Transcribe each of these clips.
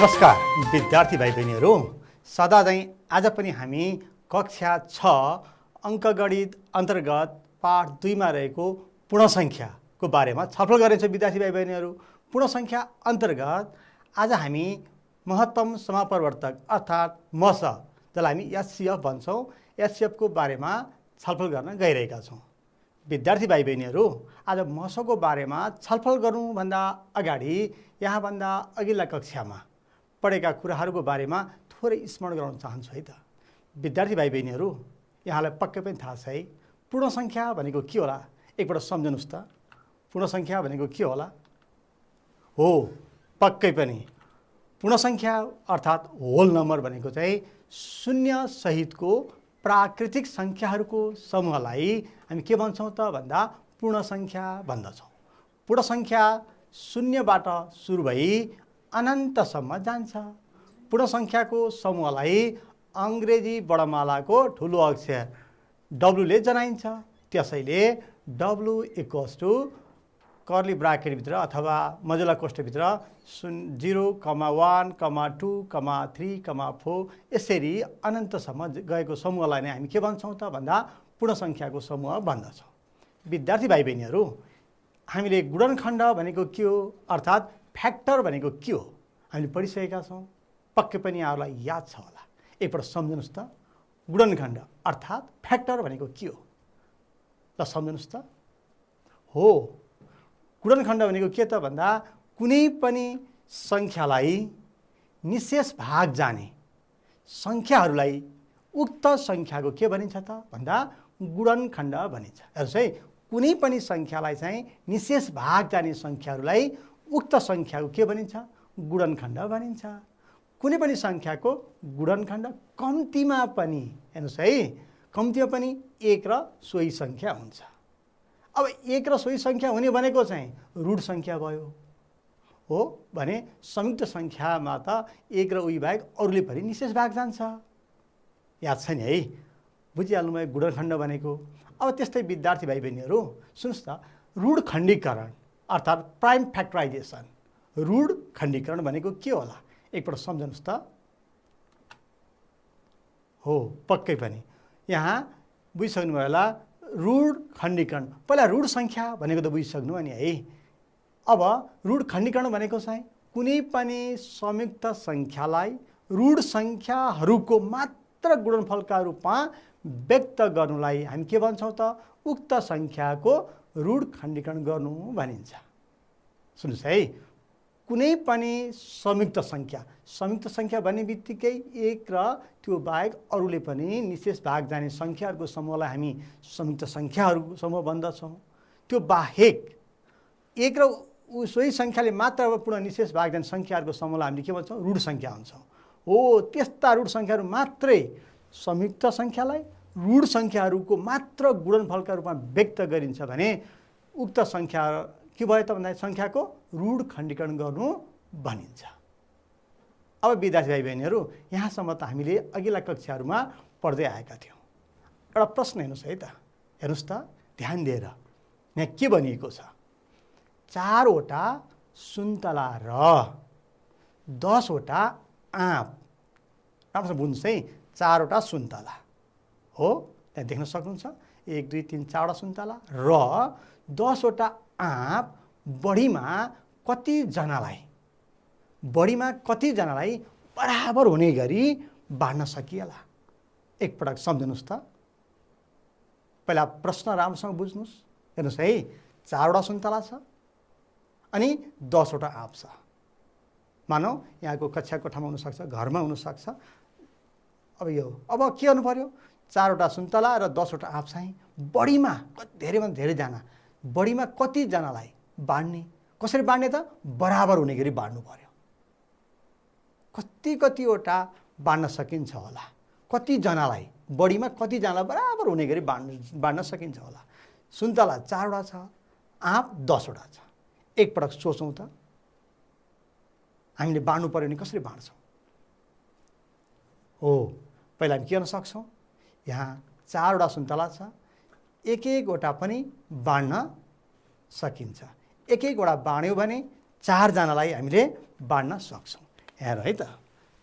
नमस्कार विद्यार्थी भाइ बहिनीहरू, सदा चाहिँ आज पनि हामी कक्षा 6 अङ्कगणित अन्तर्गत पाठ 2 मा रहेको पूर्ण संख्याको बारेमा छलफल गर्नेछौँ। विद्यार्थी भाइ बहिनीहरू, पूर्ण संख्या अन्तर्गत आज हामी महत्तम समापरिवर्तक अर्थात् मस, जसलाई हामी एचसीएफ भन्छौँ, एचसीएफको बारेमा छलफल गर्न गइरहेका छौँ। विद्यार्थी भाइ बहिनीहरू, आज मसको बारेमा छलफल गर्नुभन्दा अगाडि यहाँभन्दा अघिल्ला कक्षामा पढेका कुराहरूको बारेमा थोरै स्मरण गराउन चाहन्छु है त। विद्यार्थी भाइ बहिनीहरू, यहाँलाई पक्कै पनि थाहा छ है, पूर्ण संख्या भनेको के होला? एकपल्ट सम्झनुस् त, पूर्ण संख्या भनेको के होला? हो, पक्कै पनि पूर्ण संख्या अर्थात् होल नम्बर भनेको चाहिँ शून्य सहितको प्राकृतिक संख्याहरूको समूहलाई हामी के भन्छौँ त भन्दा पूर्ण संख्या भन्दछौँ। पूर्ण संख्या शून्यबाट सुरु भई अनन्तसम्म जान्छ। पूर्ण संख्याको समूहलाई अङ्ग्रेजी वर्णमालाको ठुलो अक्षर W ले जनाइन्छ। त्यसैले W = कर्ली ब्राकेटभित्र अथवा मजुला कोष्ठभित्र 0, 1, 2, 3, 4 यसरी अनन्तसम्म गएको समूहलाई नै हामी के भन्छौँ त भन्दा पूर्ण संख्याको समूह भन्दछौँ। विद्यार्थी भाइ बहिनीहरू, हामीले गुणनखण्ड भनेको के हो अर्थात् फ्याक्टर भनेको के हो हामीले पढिसकेका छौँ। पक्कै पनि यहाँहरूलाई याद छ होला। एकपल्ट सम्झनुस् त, गुणनखण्ड अर्थात् फ्याक्टर भनेको के हो? ल सम्झनुस् त। हो, गुणनखण्ड भनेको के त भन्दा कुनै पनि संख्यालाई निशेष भाग जाने संख्याहरूलाई उक्त संख्याको के भनिन्छ त भन्दा गुणनखण्ड भनिन्छ। हेर्नुहोस् है, कुनै पनि संख्यालाई चाहिँ निशेष भाग जाने संख्याहरूलाई उक्त संख्याको के भनिन्छ? गुणनखण्ड भनिन्छ। कुनै पनि संख्याको गुणनखण्ड कम्तीमा पनि, हेर्नुहोस् है, कम्तीमा पनि 1 र सोही संख्या हुन्छ। अब 1 र सोही संख्या हुने भनेको चाहिँ ऋण संख्या भयो हो भने संयुक्त संख्यामा त 1 र उही बाहेक अरूले पनि निशेष भाग जान्छ। याद छ नि है, बुझिहाल्नु भयो गुणनखण्ड भनेको। अब त्यस्तै विद्यार्थी भाइ बहिनीहरू सुन्नुहोस् त, ऋण खण्डीकरण अर्थात् प्राइम फ्याक्टराइजेसन, ऋण खण्डीकरण भनेको के होला? एकपल्ट सम्झनुस् त। हो, पक्कै पनि यहाँ बुझिसक्नुभयो होला। ऋण खण्डीकरण, पहिला ऋण संख्या भनेको त बुझिसक्नु नि है। अब ऋण खण्डीकरण भनेको चाहिँ कुनै पनि संयुक्त संख्यालाई ऋण संख्याहरूको मात्र गुणनफलका रूपमा व्यक्त गर्नुलाई हामी के भन्छौँ त? उक्त संख्याको ऋण खण्डीकरण गर्नु भनिन्छ। सुन्नुहोस् है, कुनै पनि संयुक्त संख्या भन्ने बित्तिकै 1 र त्यो बाहेक अरूले पनि निशेष भाग जाने संख्याहरूको समूहलाई हामी संयुक्त संख्याहरूको समूह भन्दछौँ। त्यो बाहेक 1 र सोही संख्याले मात्र पूर्ण निशेष भाग जाने संख्याहरूको समूहलाई हामीले के भन्छौँ? ऋण संख्या भन्छौँ। हो, त्यस्ता ऋण संख्याहरू मात्रै संयुक्त संख्यालाई ऋण संख्याहरूको मात्र गुणनफलका रूपमा व्यक्त गरिन्छ भने उक्त संख्या के भयो त भन्दा संख्याको ऋण खण्डीकरण गर्नु भनिन्छ। अब विद्यार्थी भाइ बहिनीहरू, यहाँसम्म त हामीले अघिल्ला कक्षाहरूमा पढ्दै आएका थियौँ। एउटा प्रश्न हेर्नुहोस् है त, हेर्नुहोस् त ध्यान दिएर, यहाँ के भनिएको छ? 4 वटा सुन्तला र 10 वटा आँप। राम्रोसँग बुझ्नुहोस् है, 4 वटा सुन्तला हो, त्यहाँ देख्न सक्नुहुन्छ 1, 2, 3, 4 वटा सुन्तला र 10 वटा आँप बढीमा कतिजनालाई बराबर हुने गरी बाँड्न सकिएला? एकपटक सम्झनुस् त। पहिला प्रश्न राम्रोसँग बुझ्नुहोस्। हेर्नुहोस् है, 4 वटा सुन्तला छ अनि 10 वटा आँप छ। मानौ यहाँको कक्षा कोठामा हुनसक्छ, घरमा हुनसक्छ। अब के गर्नु पर्यो? 4 वटा सुन्तला र 10 वटा आँप चाहिँ बढीमा धेरैभन्दा धेरैजना, बढीमा कतिजनालाई बाँड्ने? कसरी बाँड्ने त? बराबर हुने गरी बाँड्नु पर्यो। कतिवटा बाँड्न सकिन्छ होला? कतिजनालाई, बढीमा कतिजनालाई बराबर हुने गरी बाँड्न सकिन्छ होला? सुन्तला 4 वटा छ, आँप 10 वटा छ। एकपटक सोचौँ त, हामीले बाँड्नु पर्यो भने कसरी बाँड्छौँ? हो, पहिला हामी के गर्न सक्छौँ? यहाँ 4 वटा सुन्तला छ, एक वटा पनि बाँड्न सकिन्छ। एक वटा बाँड्यौँ भने 4 जनालाई हामीले बाँड्न सक्छौँ। हेर है त,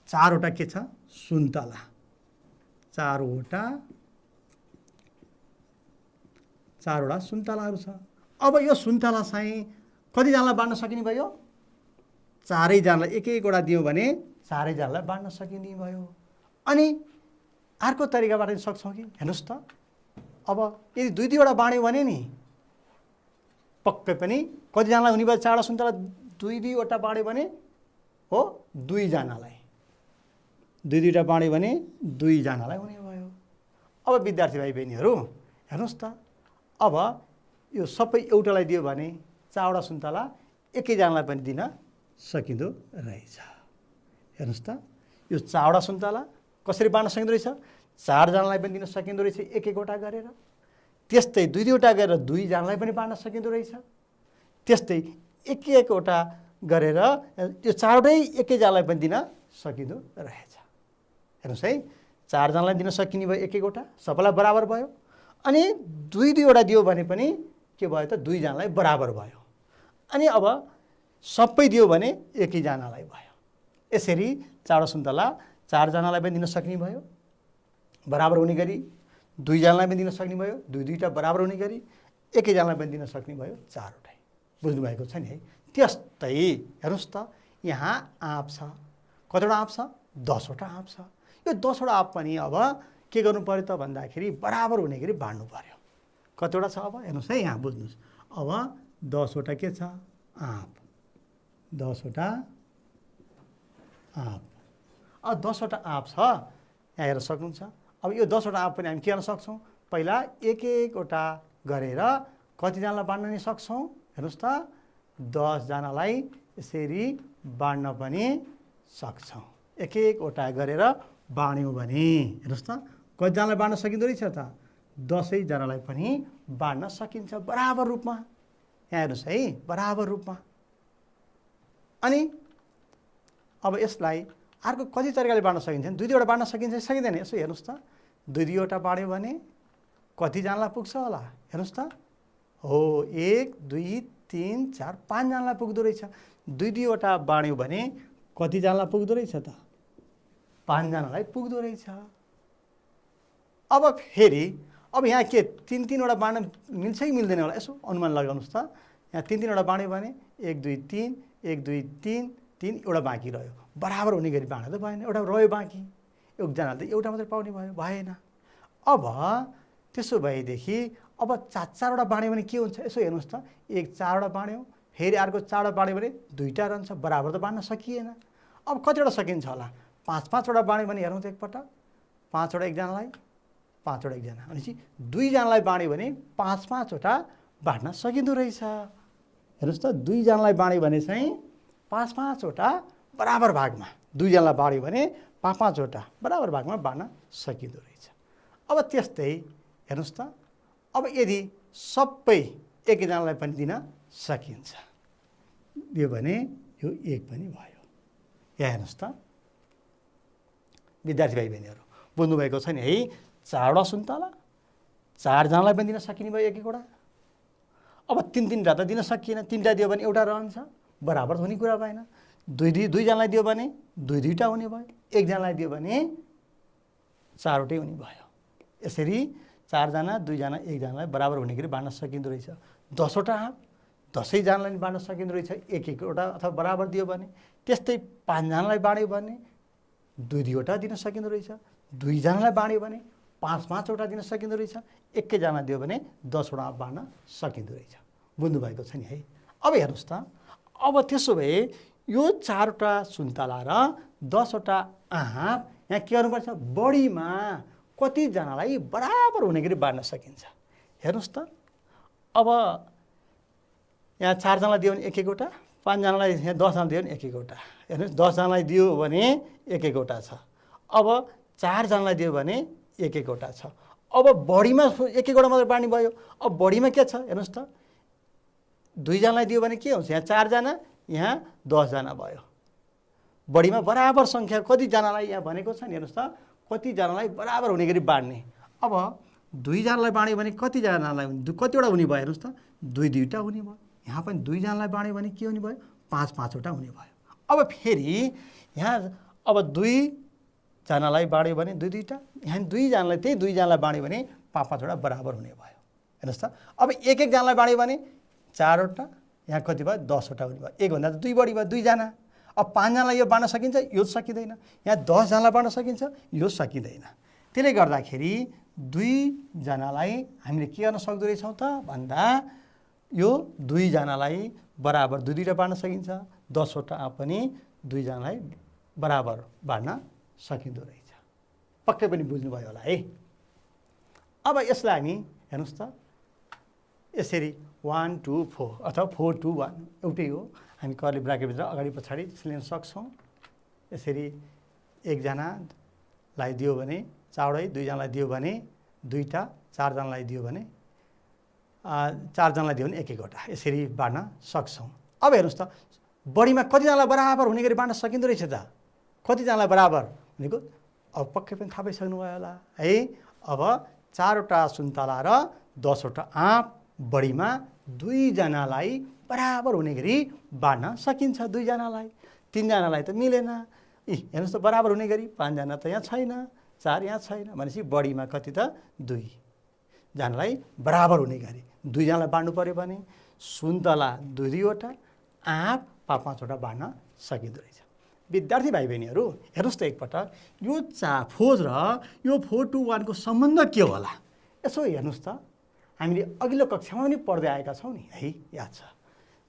4वटा के छ सुन्तला, 4वटा सुन्तलाहरू छ। अब यो सुन्तला चाहिँ कतिजनालाई बाँड्न सकिने भयो? 4जनालाई एक-एकवटा दियो भने 4जनालाई बाँड्न सकिने भयो। अनि अर्को तरिकाबाट पनि सक्छौँ कि? हेर्नुहोस् त, अब यदि 2-2वटा बाँड्यो भने नि पक्कै पनि कतिजनालाई हुने भयो? 4वटा सुन्तला 2-2वटा बाँड्यो भने हो 2जनालाई, 2-2वटा बाँड्यो भने 2जनालाई हुने भयो। अब विद्यार्थी भाइ बहिनीहरू हेर्नुहोस् त, अब यो सबै एउटालाई दियो भने 4वटा सुन्तला एकैजनालाई पनि दिन सकिँदो रहेछ। हेर्नुहोस् त, यो 4वटा सुन्तला कसरी बाँड्न सकिँदो रहेछ? 4जनालाई पनि दिन सकिँदो रहेछ एक-एकवटा गरेर। त्यस्तै 2-2वटा गरेर 2जनालाई पनि बाँड्न सकिँदो रहेछ। त्यस्तै एक-एकवटा गरेर यो 4वटै एकैजनालाई पनि दिन सकिँदो रहेछ। हेर्नुहोस् है, 4जनालाई दिन सकिने भयो एक-एकवटा, सबैलाई बराबर भयो। अनि 2-2वटा दियो भने पनि के भयो त? 2जनालाई बराबर भयो। अनि अब सबै दियो भने एकैजनालाई भयो। यसरी 4वटा सुन्तला 4जनालाई पनि दिन सक्ने भयो बराबर हुने गरी, 2जनालाई पनि दिन सक्ने भयो 2-2टा बराबर हुने गरी, एकैजनालाई पनि दिन सक्ने भयो 4वटै। बुझ्नुभएको छ नि है? त्यस्तै हेर्नुहोस् त, यहाँ आँप छ। कतिवटा आँप छ? 10वटा आँप छ। यो 10वटा आँप पनि अब के गर्नु पर्यो त भन्दाखेरि बराबर हुने गरी बाँड्नु पर्यो। कतिवटा छ अब हेर्नुहोस् है, यहाँ बुझ्नुहोस्। अब 10वटा के छ? आँप, 10वटा आँप। अब 10वटा आँप छ, यहाँ हेर्न सक्नुहुन्छ। अब यो 10वटा आँप पनि हामी के गर्न सक्छौँ? पहिला एक-एकवटा गरेर कतिजनालाई बाँड्न नि सक्छौँ? हेर्नुहोस् त, 10जनालाई यसरी बाँड्न पनि सक्छौँ। एक-एकवटा गरेर बाँड्यौँ भने हेर्नुहोस् त, कतिजनालाई बाँड्न सकिँदो रहेछ त? 10जनालाई पनि बाँड्न सकिन्छ बराबर रूपमा। यहाँ हेर्नुहोस् है, बराबर रूपमा। अनि अब यसलाई अर्को कति तरिकाले बाँड्न सकिन्छ? 2-2वटा बाँड्न सकिन्छ सकिँदैन? यसो हेर्नुहोस् त, 2-2वटा बाँड्यो भने कतिजनालाई पुग्छ होला? हेर्नुहोस् त, हो 1, 2, 3, 4, 5जनालाई पुग्दो रहेछ। 2-2वटा बाँड्यो भने कतिजनालाई पुग्दो रहेछ त? 5जनालाई पुग्दो रहेछ। अब फेरि अब यहाँ के 3-3वटा बाँड्न मिल्छ कि मिल्दैन होला? यसो अनुमान लगाउनुहोस् त। यहाँ 3-3वटा बाँड्यो भने 1, 2, 3, 1, 2, 3, 3 एउटा बाँकी रह्यो। बराबर हुने गरी बाँड्दा त भएन, एउटा रह्यो बाँकी। एकजनाले त एउटा मात्रै पाउने भयो, भएन। अब त्यसो भएदेखि अब 4-4वटा बाँड्यो भने के हुन्छ? यसो हेर्नुहोस् त, एक 4वटा बाँड्यौँ, फेरि अर्को 4वटा बाँड्यो भने 2टा रहन्छ, बराबर त बाँड्न सकिएन। अब कतिवटा सकिन्छ होला? 5-5वटा बाँड्यो भने हेर्नु त एकपटक, 5वटा एकजनालाई, 5वटा एकजना, भनेपछि 2जनालाई बाँड्यो भने 5-5वटा बाँड्न सकिँदो रहेछ। हेर्नुहोस् त, 2जनालाई बाँड्यो भने चाहिँ 5-5वटा बराबर भागमा, 2जनालाई बाँड्यो भने 5-5वटा बराबर भागमा बाँड्न सकिँदो रहेछ। अब त्यस्तै हेर्नुहोस् त, अब यदि सबै एकजनालाई पनि दिन सकिन्छ दियो भने यो 1 पनि भयो। यहाँ हेर्नुहोस् त विद्यार्थी भाइ बहिनीहरू, बुझ्नुभएको छ नि है? 4वटा सुन्तला 4जनालाई पनि दिन सकिने भयो एक-एकवटा। अब 3-3टा त दिन सकिएन, 3टा दियो भने एउटा रहन्छ, बराबर हुने कुरा भएन। 2जनालाई दियो भने 2-2टा हुने भयो, एकजनालाई दियो भने 4वटै हुने भयो। यसरी 4जना 2जना एकजनालाई बराबर हुने गरी बाँड्न सकिँदो रहेछ। 10वटा आँप 10जनालाई बाँड्न सकिँदो रहेछ एक-एकवटा अथवा बराबर दियो भने। त्यस्तै 5जनालाई बाँड्यो भने 2-2वटा दिन सकिँदो रहेछ। 2जनालाई बाँड्यो भने 5-5वटा दिन सकिँदो रहेछ। एकैजना दियो भने 10वटा आँप बाँड्न सकिँदो रहेछ। बुझ्नुभएको छ नि है? अब हेर्नुहोस् त, अब त्यसो भए यो 4वटा सुन्तला र 10वटा आँप यहाँ के गर्नुपर्छ? बढीमा कतिजनालाई बराबर हुने गरी बाँड्न सकिन्छ। हेर्नुहोस् त, अब यहाँ 4जनालाई दियो भने एक-एकवटा, 5जनालाई यहाँ 10जना दियो भने एक-एकवटा। हेर्नुहोस्, 10जनालाई दियो भने एक-एकवटा छ। अब 4जनालाई दियो भने एक-एकवटा छ। अब बढीमा एक-एकवटा मात्रै बाँड्ने भयो। अब बढीमा के छ? हेर्नुहोस् त, 2जनालाई दियो भने के हुन्छ? यहाँ 4जना, यहाँ 10जना भयो। बढीमा बराबर सङ्ख्या कतिजनालाई यहाँ भनेको छ नि? हेर्नुहोस् त, कतिजनालाई बराबर हुने गरी बाँड्ने। अब 2जनालाई बाँड्यो भने कतिजनालाई कतिवटा हुने भयो? हेर्नुहोस् त, 2-2टा हुने भयो। यहाँ पनि 2जनालाई बाँड्यो भने के हुने भयो? 5-5वटा हुने भयो। अब फेरि यहाँ अब दुईजनालाई बाँड्यो भने दुईटा, यहाँ दुईजनालाई त्यही दुईजनालाई बाँड्यो भने 5-5वटा बराबर हुने भयो। हेर्नुहोस् त, अब एक-एकजनालाई बाँड्यो भने 4वटा, यहाँ कति भयो 10वटा हुने भयो। एकभन्दा त 2 बढी भयो, 2जना। अब 5जनालाई यो बाँड्न सकिन्छ, यो सकिँदैन। यहाँ 10जनालाई बाँड्न सकिन्छ, यो सकिँदैन। त्यसले गर्दाखेरि 2जनालाई हामीले के गर्न सक्दो रहेछौँ त भन्दा यो 2जनालाई बराबर 2-2टा बाँड्न सकिन्छ, 10वटा पनि 2जनालाई बराबर बाँड्न सकिँदो रहेछ। पक्कै पनि बुझ्नुभयो होला है। अब यसलाई हामी हेर्नुहोस् त यसरी 1 2 4 अथवा 4 2 1 एउटै हो। हामी कर्ली ब्राकेटभित्र अगाडि पछाडि लिन सक्छौँ। यसरी एकजनालाई दियो भने 4वटै, 2जनालाई दियो भने 2टा, 4जनालाई दियो भने 4जनालाई दियो भने 1-1वटा, यसरी बाँड्न सक्छौँ। अब हेर्नुहोस् त बढीमा कतिजनालाई बराबर हुने गरी बाँड्न सकिँदो रहेछ त? कतिजनालाई बराबर भनेको अब पक्कै पनि थाहा पाइसक्नुभयो होला है। अब 4वटा सुन्तला र 10वटा आँप बढीमा 2जनालाई बराबर हुने गरी बाँड्न सकिन्छ। 2जनालाई, 3जनालाई त मिलेन। हेर्नुहोस् त बराबर हुने गरी 5जना त यहाँ छैन, 4 यहाँ छैन भनेपछि बढीमा कति त 2जनालाई बराबर हुने गरी 2जनालाई बाँड्नु पर्यो भने सुन्तला 2-2वटा, आँप 5-5वटा बाँड्न सकिँदो रहेछ। विद्यार्थी भाइ बहिनीहरू हेर्नुहोस् त एकपटक यो 4 र यो 4 2 1 को सम्बन्ध के होला? यसो हेर्नुहोस् त, हामीले अघिल्लो कक्षामा पनि पढ्दै आएका छौँ नि है, याद छ।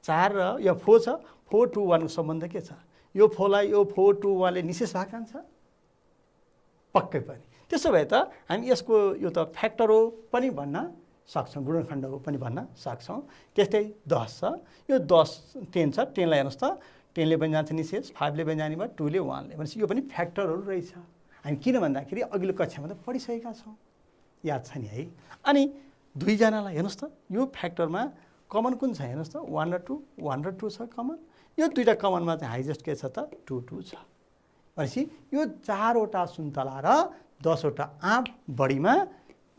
4 र यो 4 छ, 4 2 1 को सम्बन्ध के छ? यो 4लाई यो 4 2 1 ले निशेष भाग जान्छ पक्कै पनि। त्यसो भए त हामी यसको यो त फ्याक्टर हो पनि भन्न सक्छौँ, गुणनखण्ड हो पनि भन्न सक्छौँ। त्यस्तै 10 छ, यो 10 10 छ, 10लाई हेर्नुहोस् त 10ले पनि जान्छ निशेष, 5ले पनि जाने भयो, 2ले 1ले भनेपछि यो पनि फ्याक्टरहरू रहेछ। हामी किन भन्दाखेरि अघिल्लो कक्षामा त पढिसकेका छौँ, याद छ नि है। अनि 2जनालाई हेर्नुहोस् त यो फ्याक्टरमा कमन कुन छ हेर्नुहोस् त 1 र 2, 1 र 2 छ कमन। यो 2टा कमनमा चाहिँ हाइजेस्ट के छ त 2 2 छ भनेपछि यो 4वटा सुन्तला र 10वटा आँप बढीमा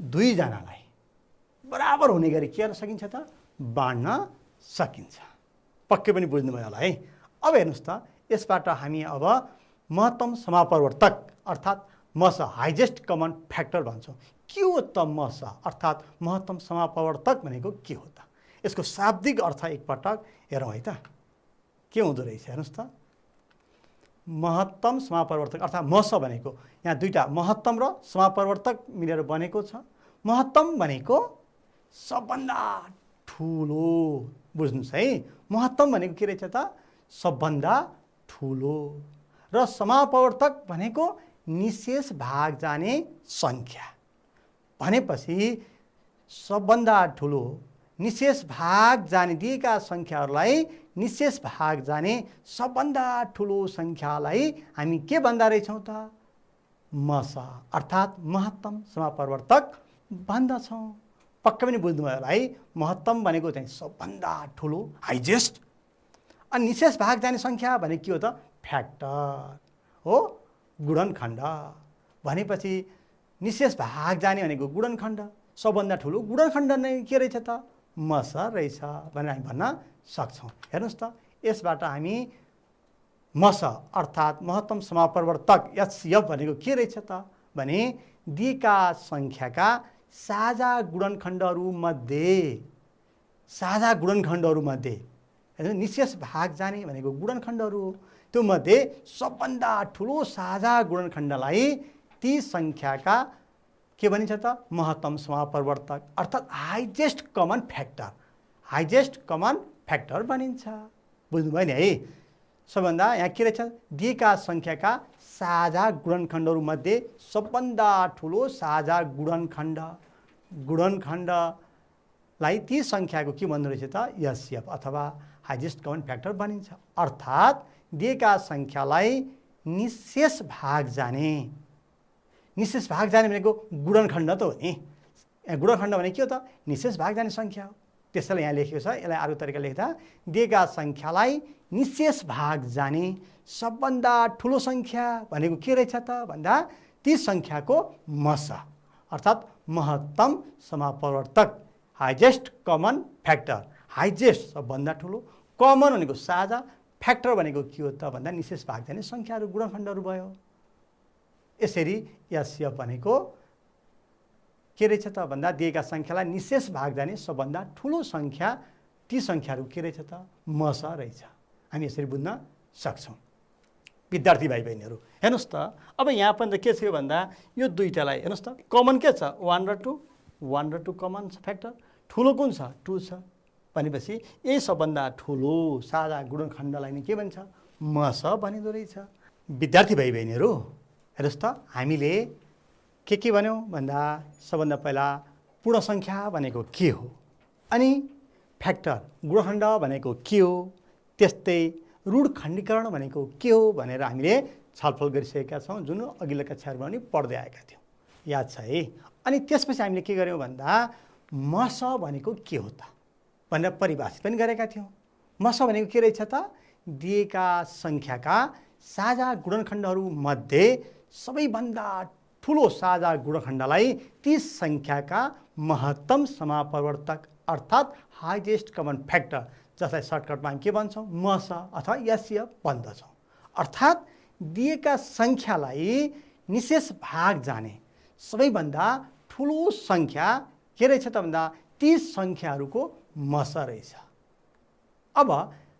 2जनालाई बराबर हुने गरी के गर्न सकिन्छ त बाँड्न सकिन्छ। पक्कै पनि बुझ्नुभयो होला है। अब हेर्नुहोस् त यसबाट हामी अब महत्तम समापवर्तक अर्थात् मस हाइजेस्ट कमन फ्याक्टर भन्छौँ। के हो त मस अर्थात् महत्तम समापवर्तक भनेको के हो त? यसको शाब्दिक अर्थ एकपटक हेरौँ है त के हुँदो रहेछ। हेर्नुहोस् त महत्तम समापवर्तक अर्थात् मस भनेको यहाँ 2टा महत्तम र समापवर्तक मिलेर बनेको छ। महत्तम भनेको सबभन्दा ठुलो, बुझ्नुहोस् है। महत्तम भनेको के रहेछ त सबभन्दा ठुलो, र समापवर्तक भनेको निशेष भाग जाने सङ्ख्या। भनेपछि सबभन्दा ठुलो निशेष भाग जाने दिएका सङ्ख्याहरूलाई निशेष भाग जाने सबभन्दा ठुलो सङ्ख्यालाई हामी के भन्दा रहेछौँ त मस अर्थात् महत्तम समापवर्तक भन्दछौँ। पक्कै पनि बुझ्नुभयो होला है। महत्तम भनेको चाहिँ सबभन्दा ठुलो हाइजेस्ट, अनि निशेष भाग जाने सङ्ख्या भनेको के हो त फ्याक्टर हो, गुणनखण्ड। भनेपछि निशेष भाग जाने भनेको गुणनखण्ड, सबभन्दा ठुलो गुणनखण्ड नै के रहेछ त मस रहेछ भनेर हामी भन्न सक्छौँ। हेर्नुहोस् त यसबाट हामी मस अर्थात् महत्तम समापवर्तक एचसिएफ भनेको के रहेछ त भने दिएका सङ्ख्याका साझा गुणनखण्डहरूमध्ये निशेष भाग जाने भनेको गुणनखण्डहरू, त्यो मध्ये सबभन्दा ठुलो साझा गुणनखण्डलाई ती सङ्ख्याका के भनिन्छ त महत्तम समापवर्तक अर्थात् हाइजेस्ट कमन फ्याक्टर भनिन्छ। बुझ्नुभयो नि है। सबभन्दा यहाँ के रहेछ दिएका सङ्ख्याका साझा गुणनखण्डहरूमध्ये सबभन्दा ठुलो साझा गुणनखण्डलाई ती सङ्ख्याको के भन्दो रहेछ त एचसिएफ अथवा हाइजेस्ट कमन फ्याक्टर भनिन्छ। अर्थात् दिएका सङ्ख्यालाई निशेष भाग जाने भनेको गुणनखण्ड त हो नि। गुणनखण्ड भने के हो त निशेष भाग जाने सङ्ख्या हो। त्यसैले यहाँ लेखेको छ, यसलाई अर्को तरिका लेख्दा दिएका सङ्ख्यालाई निशेष भाग जाने सबभन्दा ठुलो सङ्ख्या भनेको के रहेछ त भन्दा ती सङ्ख्याको मस अर्थात् महत्तम समापवर्तक हाइजेस्ट कमन फ्याक्टर। हाइजेस्ट सबभन्दा ठुलो, कमन भनेको साझा, फ्याक्टर भनेको के हो त भन्दा निशेष भाग जाने सङ्ख्याहरू गुणनखण्डहरू भयो। यसरी एसएफ भनेको के रहेछ त भन्दा दिएका सङ्ख्यालाई निशेष भाग जाने सबभन्दा ठुलो सङ्ख्या ती सङ्ख्याहरू के रहेछ त मस रहेछ। हामी यसरी बुझ्न सक्छौँ। विद्यार्थी भाइ बहिनीहरू हेर्नुहोस् त अब यहाँ पनि त के छ भन्दा यो दुईटालाई हेर्नुहोस् त कमन के छ 1 र 2, 1 र 2 कमन छ फ्याक्टर। ठुलो कुन छ 2 छ भनेपछि यही सबभन्दा ठुलो साझा गुणनखण्डलाई नै के भन्छ मस भनिँदो रहेछ। विद्यार्थी भाइ बहिनीहरू हेर्नुहोस् त हामीले के भन्यौँ भन्दा सबभन्दा पहिला पूर्ण सङ्ख्या भनेको के हो, अनि फ्याक्टर गुणनखण्ड भनेको के हो, त्यस्तै ऋण खण्डीकरण भनेको के हो भनेर हामीले छलफल गरिसकेका छौँ, जुन अघिल्लो कक्षाहरूमा पनि पढ्दै आएका थियौँ, याद छ है। अनि त्यसपछि हामीले के गर्यौँ भन्दा मस भनेको के हो त भनेर परिभाषित पनि गरेका थियौँ। मस भनेको के रहेछ त दिएका सङ्ख्याका साझा गुणनखण्डहरू मध्ये सबैभन्दा ठुलो साझा गुणनखण्डलाई ती सङ्ख्याका महत्तम समापवर्तक अर्थात् हाइएस्ट कमन फ्याक्टर, जसलाई सर्टकटमा हामी के भन्छौँ मस अथवा एसएफ भन्दछौँ। अर्थात् दिएका सङ्ख्यालाई निशेष भाग जाने सबैभन्दा ठुलो सङ्ख्या के रहेछ त भन्दा ती सङ्ख्याहरूको मस रहेछ। अब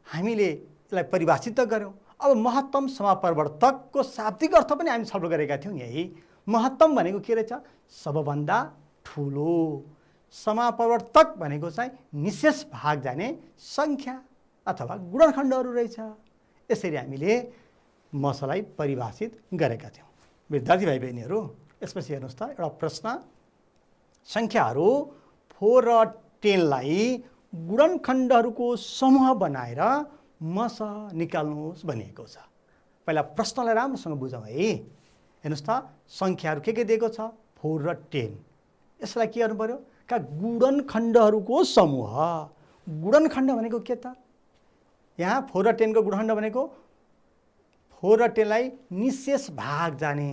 हामीले यसलाई परिभाषित त गऱ्यौँ। अब महत्तम समापवर्तकको शाब्दिक अर्थ पनि हामी छलफल गरेका थियौँ। यही महत्तम भनेको के रहेछ सबभन्दा ठुलो, समापवर्तक भनेको चाहिँ निशेष भाग जाने सङ्ख्या अथवा गुणनखण्डहरू रहेछ। यसरी हामीले मसलाई परिभाषित गरेका थियौँ। विद्यार्थी भाइ बहिनीहरू यसपछि हेर्नुहोस् त एउटा प्रश्न, सङ्ख्याहरू 4 र 10 लाई गुणनखण्डहरूको समूह बनाएर मस निकाल्नुहोस् भनिएको छ। पहिला प्रश्नलाई राम्रोसँग बुझौँ है। हेर्नुहोस् त सङ्ख्याहरू के दिएको छ 4 र 10, यसलाई के गर्नु पर्यो का गुणनखण्डहरूको समूह। गुणनखण्ड भनेको के त यहाँ 4 र 10 को गुणनखण्ड भनेको 4 र 10 लाई निशेष भाग जाने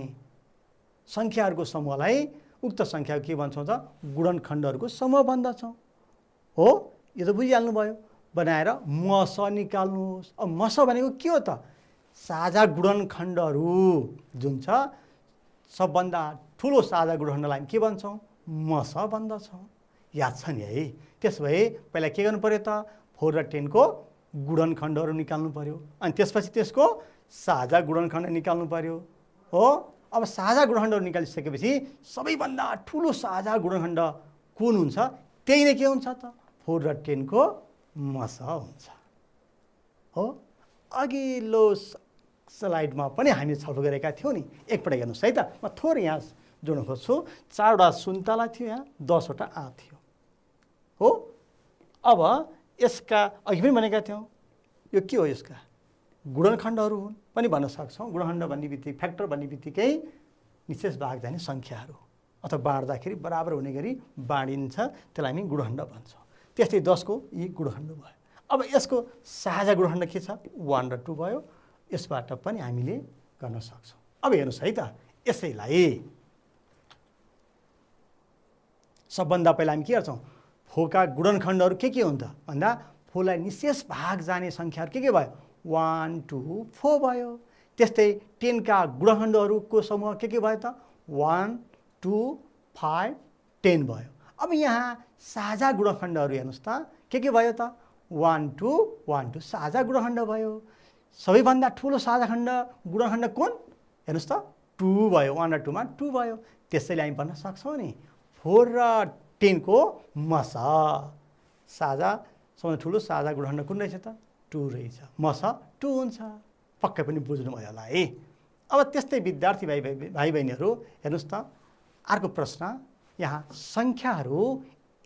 सङ्ख्याहरूको समूहलाई उक्त सङ्ख्या के भन्छौँ त गुणनखण्डहरूको समूह भन्दछौँ। हो यो त बुझिहाल्नु भयो। बनाएर मस निकाल्नुहोस्। अब मस भनेको के हो त साझा गुणनखण्डहरू जुन छ सबभन्दा ठुलो साझा गुणनखण्डलाई के भन्छौँ मस भन्दछौँ। याद छ नि है। त्यसो भए पहिला के गर्नु पर्यो त 4 र 10 को गुणनखण्डहरू निकाल्नु पर्यो, अनि त्यसपछि त्यसको साझा गुणनखण्ड निकाल्नु पर्यो। हो अब साझा गुणनखण्डहरू निकालिसकेपछि सबैभन्दा ठुलो साझा गुणनखण्ड कुन हुन्छ त्यही नै के हुन्छ त 4 र 10 को मस हुन्छ। हो अघिल्लो स्लाइडमा पनि हामी छलफल गरेका थियौँ नि, एकपल्ट हेर्नुहोस् है त। म थोरै यहाँ जोड्न खोज्छु। 4 वटा सुन्तला थियो, यहाँ 10 वटा आँप थियो। हो अब यसका अघि पनि भनेका थियौँ यो के हो, यसका गुणनखण्डहरू हुन् पनि भन्न सक्छौँ। गुणनखण्ड भन्ने बित्तिकै फ्याक्टर भन्ने बित्तिकै निशेष भाग जाने सङ्ख्याहरू अथवा बाँड्दाखेरि बराबर हुने गरी बाँडिन्छ, त्यसलाई हामी गुणनखण्ड भन्छौँ। त्यस्तै 10 को यी गुणनखण्ड भयो। अब यसको साझा गुणनखण्ड के छ 1 र 2 भयो। यसबाट पनि हामीले गर्न सक्छौँ। अब हेर्नुहोस् है त, यसैलाई सबभन्दा पहिला हामी के गर्छौँ 4 का गुणनखण्डहरू के हुन्छ भन्दा 4 लाई निशेष भाग जाने सङ्ख्याहरू के भयो 1 2 4 भयो। त्यस्तै 10 का गुणनखण्डहरूको समूह के भयो त 1 2 5 10 भयो। अब यहाँ साझा गुणनखण्डहरू हेर्नुहोस् त के भयो त 1 2 1 2 साझा गुणनखण्ड भयो। सबैभन्दा ठुलो साझा खण्ड गुणनखण्ड कुन हेर्नुहोस् त 2 भयो। 1 र 2 मा 2 भयो। त्यसैले हामी भन्न सक्छौँ नि 4 र 10 को मस साझा सबभन्दा ठुलो साझा गुणनखण्ड कुन रहेछ त 2 रहेछ। मस 2 हुन्छ। पक्कै पनि बुझ्नुभयो होला है। अब त्यस्तै विद्यार्थी भाइ बहिनीहरू हेर्नुहोस् त अर्को प्रश्न, यहाँ सङ्ख्याहरू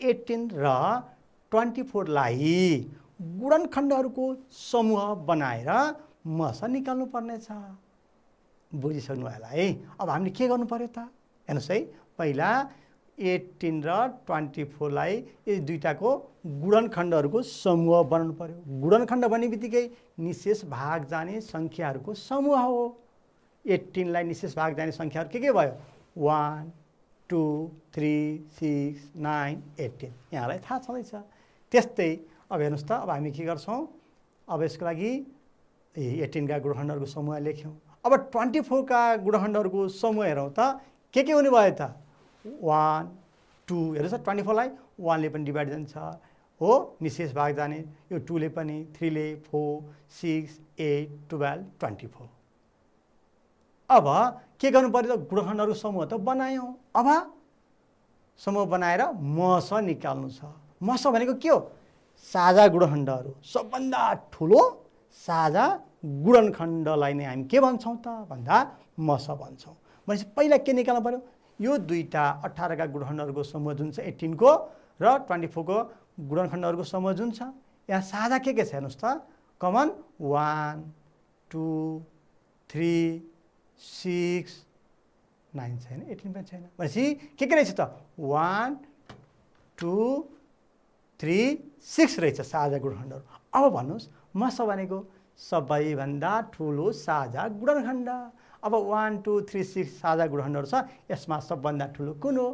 18 र 24 लाई गुणनखण्डहरूको समूह बनाएर मस निकाल्नु पर्नेछ। बुझिसक्नु होला है। अब हामीले के गर्नु पर्यो त हेर्नुहोस् है, पहिला 18 र 24 लाई यी दुईटाको गुणनखण्डहरूको समूह बनाउनु पर्यो। गुणनखण्ड भन्ने बित्तिकै निशेष भाग जाने सङ्ख्याहरूको समूह हो। 18 लाई निशेष भाग जाने सङ्ख्याहरू के भयो 1 2 3 6 9 18 यहाँलाई थाहा छँदैछ। त्यस्तै अब हेर्नुहोस् त अब हामी के गर्छौँ, अब यसको लागि 18 का गुणखण्डहरूको समूह लेख्यौँ। अब 24 का गुणखण्डहरूको समूह हेरौँ त के हुने भयो त 1 2 हेर्नुहोस् 24 लाई 1 ले पनि डिभाइड जान्छ हो निशेष भाग जाने यो 2 ले पनि 3 ले 4 6 8 12 24। अब के गर्नु पर्यो त गुणखण्डहरूको समूह त बनायौँ। अब समूह बनाएर मस निकाल्नु छ। मस भनेको के हो साझा गुणखण्डहरू सबभन्दा ठुलो साझा गुणनखण्डलाई नै हामी के भन्छौँ त भन्दा मस भन्छौँ। भनेपछि पहिला के निकाल्नु पर्यो यो दुईटा 18 का गुणखण्डहरूको समूह जुन छ 18 को र 24 को गुणनखण्डहरूको समूह जुन छ यहाँ साझा के छ हेर्नुहोस् त कमन 1 2 3 6 9 छैन 18 पनि छैन। भनेपछि के रहेछ त 1 2 3 6 रहेछ साझा गुणखण्डहरू। अब भन्नुहोस् मस भनेको सबैभन्दा ठुलो साझा गुणनखण्ड। अब 1 2 3 6 साझा गुणखण्डहरू छ यसमा सबभन्दा ठुलो कुन हो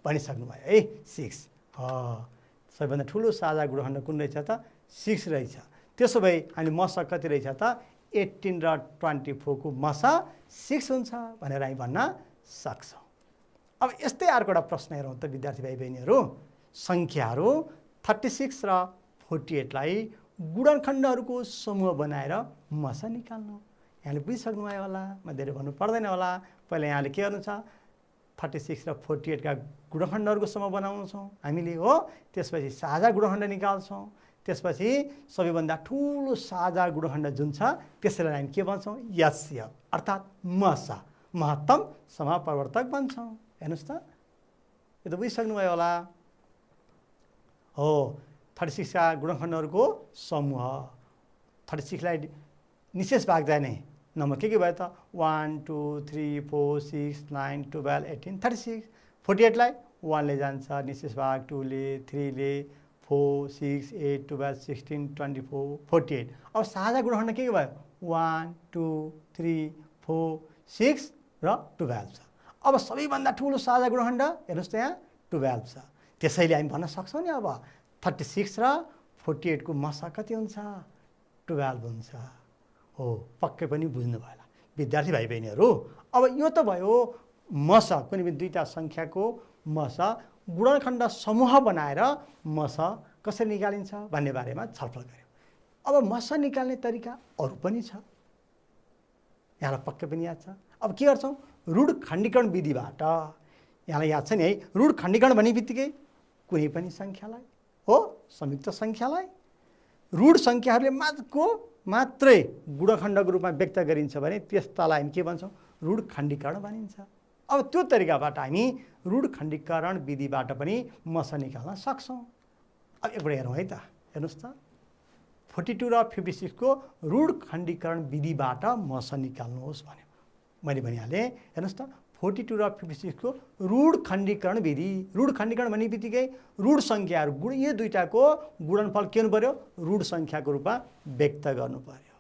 भनिसक्नु भयो है 6। सबैभन्दा ठुलो साझा गुणखण्ड कुन रहेछ त 6 रहेछ। त्यसो भए हामी मस कति रहेछ त 18 र 24 को मस 6 हुन्छ भनेर हामी भन्न सक्छौँ। अब यस्तै अर्को एउटा प्रश्न हेरौँ त विद्यार्थी भाइ बहिनीहरू सङ्ख्याहरू 36 र 48 लाई गुणनखण्डहरूको समूह बनाएर मस निकाल्नु। यहाँले बुझिसक्नु भयो होला म धेरै भन्नु पर्दैन होला। पहिला यहाँले के गर्नु छ 36 र 48 का गुणनखण्डहरूको समूह बनाउँछौँ हामीले हो। त्यसपछि साझा गुणनखण्ड निकाल्छौँ। त्यसपछि सबैभन्दा ठुलो साझा गुणनखण्ड जुन छ त्यसैलाई हामी के भन्छौँ यस्य अर्थात् मस महत्तम समापवर्तक भन्छौँ। हेर्नुहोस् त यो त बुझिसक्नु भयो होला हो 36 का गुणनखण्डहरूको समूह 36 लाई निशेष भाग जाने नम्बर के भयो त 1 2 3 4 6 9 12 18 36। 48 लाई 1 ले जान्छ निशेष भाग 2 ले 3 ले 4 6 8 12 16 24 48। अब साझा गुणनखण्ड के भयो 1 2 3 4 6 र 12 छ। अब सबैभन्दा ठुलो साझा गुणनखण्ड हेर्नुहोस् त यहाँ 12 छ। त्यसैले हामी भन्न सक्छौँ नि अब 36 र 48 को मस कति हुन्छ 12 हुन्छ हो। पक्कै पनि बुझ्नु भयो होला विद्यार्थी भाइ बहिनीहरू। अब यो त भयो मस कुनै पनि दुईटा सङ्ख्याको मस गुणनखण्ड समूह बनाएर मस कसरी निकालिन्छ भन्ने बारेमा छलफल गऱ्यौँ। अब मस निकाल्ने तरिका अरू पनि छ यहाँलाई पक्कै पनि याद छ। अब के गर्छौँ रुड खण्डीकरण विधिबाट यहाँलाई याद छ नि है रुड खण्डीकरण भन्ने बित्तिकै कुनै पनि सङ्ख्यालाई हो संयुक्त सङ्ख्यालाई रुड सङ्ख्याहरूले मात्रै गुणनखण्डको रूपमा व्यक्त गरिन्छ भने त्यस्तालाई हामी के भन्छौँ रुड खण्डीकरण भनिन्छ। अब त्यो तरिकाबाट हामी रुड खण्डीकरण विधिबाट पनि मस निकाल्न सक्छौँ। अब एकपल्ट हेरौँ है त हेर्नुहोस् त 42 र 56 को रुड खण्डीकरण विधिबाट मस निकाल्नुहोस् भन्यो मैले भनिहालेँ। हेर्नुहोस् त 42 र 56 को रुड खण्डीकरण विधि। रुड खण्डीकरण भन्ने बित्तिकै रुड सङ्ख्याहरू यो दुईटाको गुणनफल के हुनु पर्यो रुड सङ्ख्याको रूपमा व्यक्त गर्नु पर्यो।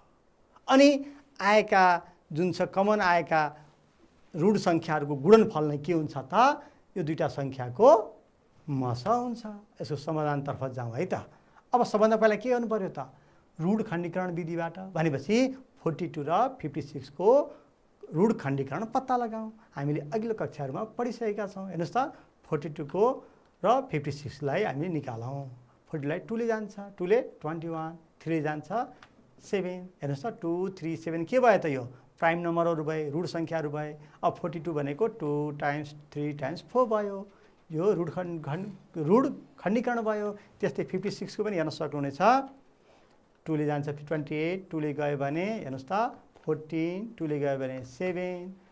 अनि आएका जुन छ कमन आएका रुड सङ्ख्याहरूको गुणनफल नै के हुन्छ त यो दुईटा सङ्ख्याको मस हुन्छ। यसको समाधानतर्फ जाउँ है त। अब सबभन्दा पहिला के गर्नु पर्यो त रुड खण्डीकरण विधिबाट भनेपछि 42 र 56 को रुड खण्डीकरण पत्ता लगाऊँ। हामीले अघिल्लो कक्षाहरूमा पढिसकेका छौँ। हेर्नुहोस् त 42 को र 56 लाई हामीले निकालौँ। 40 लाई 2 ले जान्छ 2 ले 21 3 ले जान्छ 7। हेर्नुहोस् त 2 3 7 के भयो त यो प्राइम नम्बरहरू भए रुड सङ्ख्याहरू भए। अब 42 भनेको 2 टाइम्स 3 टाइम्स 4 भयो यो रुड खण्डीकरण भयो। त्यस्तै 56 को पनि हेर्न सक्नुहुनेछ 2 ले जान्छ 28 2 ले गयो भने हेर्नुहोस् त 14 2 ले गयो भने 7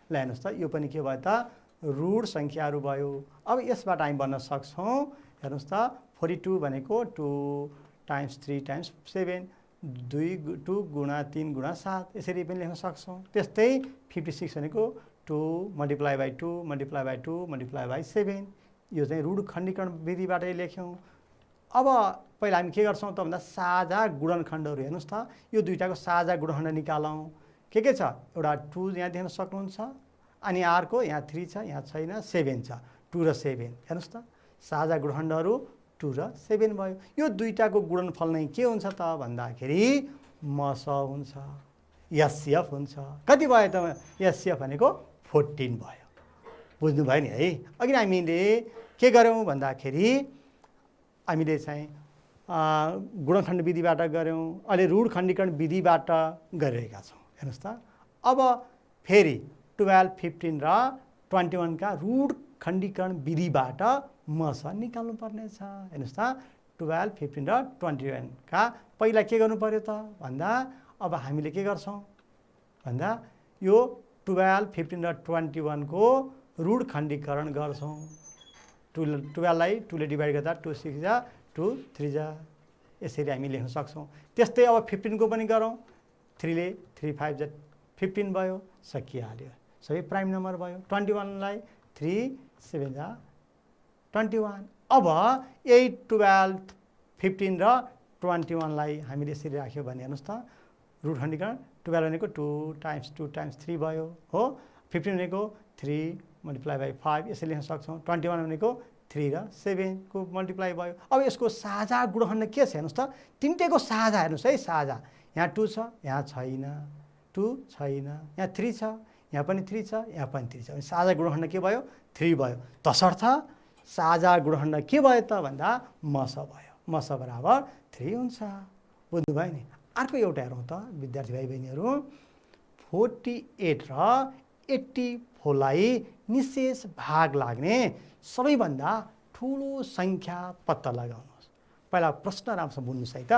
ल हेर्नुहोस् त यो पनि के भयो त रुड सङ्ख्याहरू भयो। अब यसबाट हामी भन्न सक्छौँ हेर्नुहोस् त 42 भनेको 2 टाइम्स 3 टाइम्स 7 2 गुणा 3 गुणा 7 यसरी पनि लेख्न सक्छौँ। त्यस्तै 56 भनेको 2 multiply by 2 multiply by 2 multiply by 7 यो चाहिँ रुड खण्डीकरण विधिबाटै लेख्यौँ। अब पहिला हामी के गर्छौँ त भन्दा साझा गुणनखण्डहरू हेर्नुहोस् त यो दुईटाको साझा गुणनखण्ड निकालौँ। के छ एउटा 2 यहाँ देख्न सक्नुहुन्छ अनि अर्को यहाँ 3 छ यहाँ छैन 7 छ 2 र 7 हेर्नुहोस् त साझा गुणनखण्डहरू 2 र 7 भयो। यो दुईटाको गुणनफल नै के हुन्छ त भन्दाखेरि मस हुन्छ। एचसिएफ हुन्छ। कति भयो त एचसिएफ भनेको 14 भयो। बुझ्नुभयो नि है। अघि हामीले के गर्यौँ भन्दाखेरि हामीले चाहिँ गुणनखण्ड विधिबाट गऱ्यौँ, अहिले रूढ खण्डीकरण विधिबाट गरिरहेका छौँ। हेर्नुहोस् त अब फेरि 12, 15 र 21 का रूढ खण्डीकरण विधिबाट मस निकाल्नु पर्नेछ। हेर्नुहोस् त 12, 15 र 21 का पहिला के गर्नु पर्यो त भन्दा अब हामीले के गर्छौँ भन्दा यो 12, 15 र 21 को रूढ खण्डीकरण गर्छौँ। 12 लाई 2 ले डिभाइड गर्दा 2 6 जा 2 3 जा यसरी हामी लेख्न सक्छौँ। त्यस्तै अब 15 को पनि गरौँ। 3 ले 3 5 जा 15 भयो, सकिहाल्यो, सबै प्राइम नम्बर भयो। 21 लाई 3 7 जा 21। अब यही 12, 15 र 21 लाई हामीले यसरी राख्यो भने हेर्नुहोस् त रूढ खण्डीकरण 12 भनेको 2 टाइम्स 2 टाइम्स 3 भयो हो। 15 भनेको 3 मल्टिप्लाई बाई 5 यसरी लेख्न सक्छौँ। 21 भनेको 3 र 7 को मल्टिप्लाई भयो। अब यसको साझा गुणनखण्ड के छ हेर्नुहोस् त, तिनटैको साझा हेर्नुहोस् है। साझा यहाँ 2 छ, यहाँ छैन, 2 छैन, यहाँ 3 छ, यहाँ पनि 3 छ, यहाँ पनि 3 छ। साझा गुणनखण्ड के भयो? 3 भयो। तसर्थ साझा गुणनखण्ड के भयो त भन्दा मस भयो। मस बराबर 3 हुन्छ। बुझ्नुभयो नि। अर्को एउटा हेरौँ त विद्यार्थी भाइ बहिनीहरू, 48 र 84 लाई निशेष भाग लाग्ने सबैभन्दा ठुलो सङ्ख्या पत्ता लगाउनुहोस्। पहिला प्रश्न राम्रोसँग बुझ्नुहोस् है त।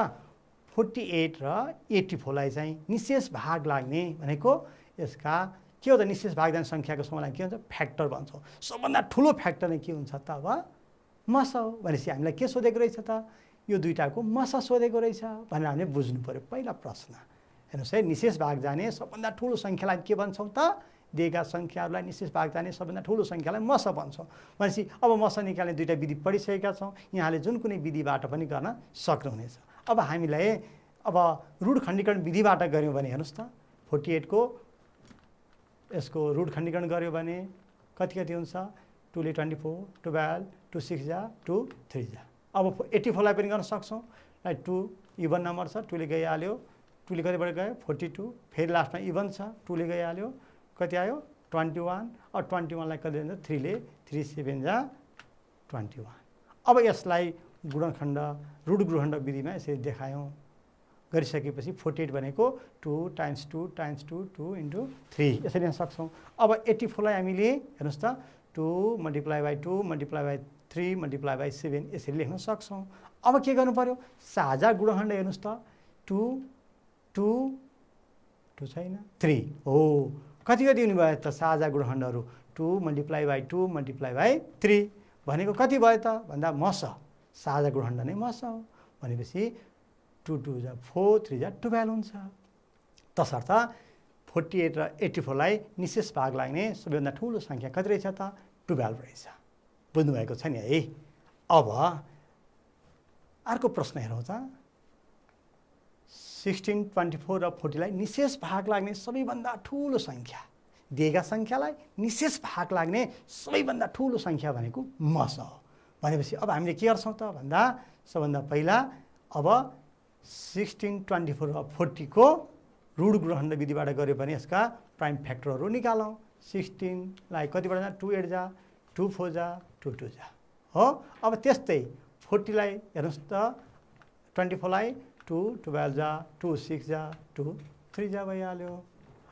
48 र 84 लाई चाहिँ निशेष भाग लाग्ने भनेको यसका के हो त, निशेष भाग जाने सङ्ख्याको समूहलाई के हुन्छ? फ्याक्टर भन्छौँ। सबभन्दा ठुलो फ्याक्टर नै के हुन्छ त अब मस हो। भनेपछि हामीलाई के सोधेको रहेछ त, यो दुईटाको मस सोधेको रहेछ भनेर हामीले बुझ्नु पर्यो पहिला प्रश्न। हेर्नुहोस् है, निशेष भाग जाने सबभन्दा ठुलो सङ्ख्यालाई के भन्छौँ त, दिएका सङ्ख्याहरूलाई निशेष भाग जाने सबभन्दा ठुलो सङ्ख्यालाई मस भन्छौँ। भनेपछि अब मस निकाल्ने दुईवटा विधि पढिसकेका छौँ। यहाँले जुन कुनै विधिबाट पनि गर्न सक्नुहुनेछ। अब हामीलाई अब रूढ खण्डीकरण विधिबाट गऱ्यौँ भने हेर्नुहोस् त 48 को यसको रूढ खण्डीकरण गऱ्यो भने कति कति हुन्छ? 2 ले 24, 12, 2 6 जा 2 3 जा। अब 84 लाई पनि गर्न सक्छौँ। 2 इभन नम्बर छ, 2 ले गइहाल्यो, 2 ले कतिबाट गयो? 42, फेरि लास्टमा इभन छ, 2 ले गइहाल्यो, कति आयो? 21। अब 21 लाई कति हुन्छ? 3 ले 3 7 जा 21। अब यसलाई गुणनखण्ड रूढ गुणनखण्ड विधिमा यसरी देखायौँ। गरिसकेपछि 48 भनेको 2 टाइम्स 2 टाइम्स 2 2 इन्टु 3 यसरी लेख्न सक्छौँ। अब 84 लाई हामीले हेर्नुहोस् त 2 multiply by 2 multiply by 3 multiply by 7 यसरी लेख्न सक्छौँ। अब के गर्नु पर्यो? साझा गुणनखण्ड हेर्नुहोस् त 2 2 2 छैन 3 हो। कति कति हुनुभयो त साझा गुणनखण्डहरू? 2 मल्टिप्लाई बाई 2 मल्टिप्लाई बाई 3 भनेको कति भयो त भन्दा मस। साझा गुणनखण्ड नै मस हो। भनेपछि 2 2 जा 4 3 जा 12 हुन्छ। तसर्थ 48 र 84 लाई निशेष भाग लाग्ने सबैभन्दा ठुलो सङ्ख्या कति रहेछ त? 12 रहेछ। बुझ्नुभएको छ नि है। अब अर्को प्रश्न हेरौँ त। 16, 24 र 40 लाई निशेष भाग लाग्ने सबैभन्दा ठुलो सङ्ख्या, दिएका सङ्ख्यालाई निशेष भाग लाग्ने सबैभन्दा ठुलो सङ्ख्या भनेको मस हो। भनेपछि अब हामीले के गर्छौँ त भन्दा सबभन्दा पहिला अब 16, 24 र 40 को रूढ गुणनखण्ड विधिबाट गऱ्यो भने यसका प्राइम फ्याक्टरहरू निकालौँ। 16 लाई कतिबाट जा? 2 8 जा 2 4 जा 2 2 जा हो। अब त्यस्तै 40 लाई हेर्नुहोस् त 24 लाई 2 12 जा 2 6 जा 2 3 जा भइहाल्यो।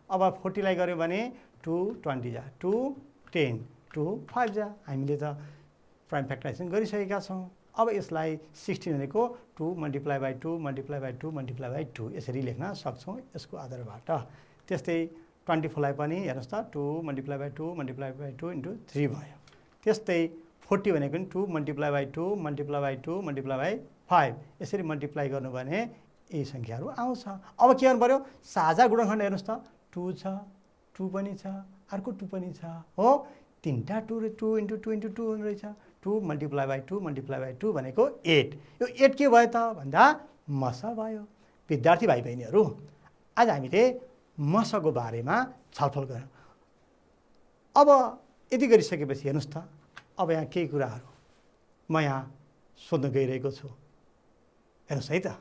अब 40 लाई गऱ्यो भने 2 20 जा 2 10 2 5 जा। हामीले त प्राइम फ्याक्टराइजेसन गरिसकेका छौँ। अब यसलाई 16 भनेको 2 multiply by 2 multiply by 2 multiply by 2 यसरी लेख्न सक्छौँ यसको आधारबाट। त्यस्तै 24 लाई पनि हेर्नुहोस् त 2 multiply by 2 multiply by 2 into 3 भयो। त्यस्तै 40 भनेको पनि 2 multiply by 2 multiply by 2 multiply by 5 यसरी मल्टिप्लाई गर्नु भने यही सङ्ख्याहरू आउँछ। अब के गर्नु पऱ्यो? साझा गुणनखण्ड हेर्नुहोस् त 2 छ, 2 पनि छ, अर्को 2 पनि छ हो। तिनवटा 2 इन्टु 2 इन्टु 2 हुने रहेछ। 2 मल्टिप्लाई बाई 2 मल्टिप्लाई बाई 2 भनेको 8। यो 8 के भयो त भन्दा मस भयो। विद्यार्थी भाइ बहिनीहरू, आज हामीले मसको बारेमा छलफल गऱ्यौँ। अब यति गरिसकेपछि हेर्नुहोस् त, अब यहाँ केही कुराहरू म यहाँ सोध्न गइरहेको छु। हेर्नुहोस् है त,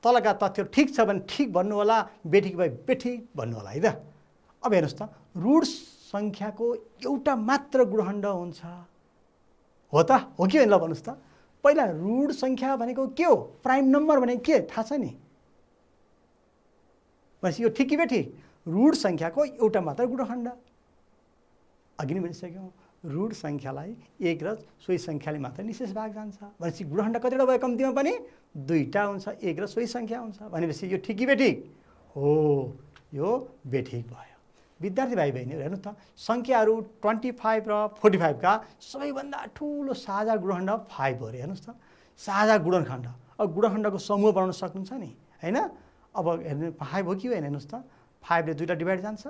तलका तथ्य ठिक छ भने ठिक भन्नु होला, बेठिक भए बेठिक भन्नु होला है त। अब हेर्नुहोस् त, रुट सङ्ख्याको एउटा मात्र गुणखण्ड हुन्छ हो त, हो कि होइन ल भन्नुहोस् त। पहिला रुट सङ्ख्या भनेको के हो, प्राइम नम्बर भनेको के थाहा छ नि? भनेपछि यो ठिक कि बेठिक? रुट सङ्ख्याको एउटा मात्र गुणखण्ड। अघि नै भनिसक्यौँ, रुट सङ्ख्यालाई एक र सोही सङ्ख्याले मात्र निशेष भाग जान्छ। भनेपछि गुणखण्ड कतिवटा भयो कम्तीमा पनि? दुईवटा हुन्छ, एक र सोही सङ्ख्या हुन्छ। भनेपछि यो ठिक कि बेठिक? हो, यो बेठिक भयो। विद्यार्थी भाइ बहिनीहरू हेर्नु त, सङ्ख्याहरू 25 र 45 का सबैभन्दा ठुलो साझा गुणखण्ड 5 हो अरे। हेर्नुहोस् त, साझा गुणखण्ड। अब गुणखण्डको समूह बनाउन सक्नुहुन्छ नि होइन? अब हेर्नु 5 हो कि होइन? हेर्नुहोस् त, 5 ले 2टा डिभाइड जान्छ,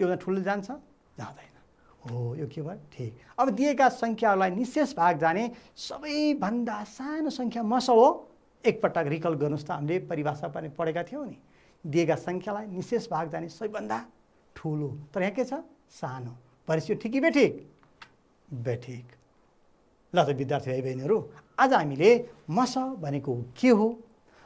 योभन्दा ठुलो जान्छ? जाँदैन। हो, यो के भयो? ठिक। अब दिएका सङ्ख्याहरूलाई निशेष भाग जाने सबैभन्दा सानो सङ्ख्या मस हो। एकपटक रिकल गर्नुहोस् त, हामीले परिभाषा पनि पढेका थियौँ नि, दिएका सङ्ख्यालाई निशेष भाग जाने सबैभन्दा ठुलो, तर यहाँ के छ? सानो। भनेपछि यो ठिक कि बेठिक? बेठिक। ल त विद्यार्थी भाइ बहिनीहरू, आज हामीले मस भनेको के हो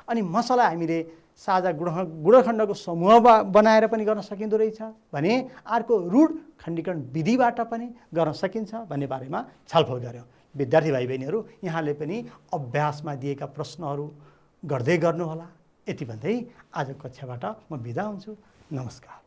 अनि मसलाई हामीले साझा गुणखण्डको समूह बनाएर पनि गर्न सकिँदो रहेछ भने अर्को रुट खण्डीकरण विधिबाट पनि गर्न सकिन्छ भन्ने बारेमा छलफल गऱ्यौँ। विद्यार्थी भाइ बहिनीहरू, यहाँले पनि अभ्यासमा दिएका प्रश्नहरू गर्दै गर्नुहोला। यति भन्दै आज कक्षाबाट म बिदा हुन्छु। नमस्कार।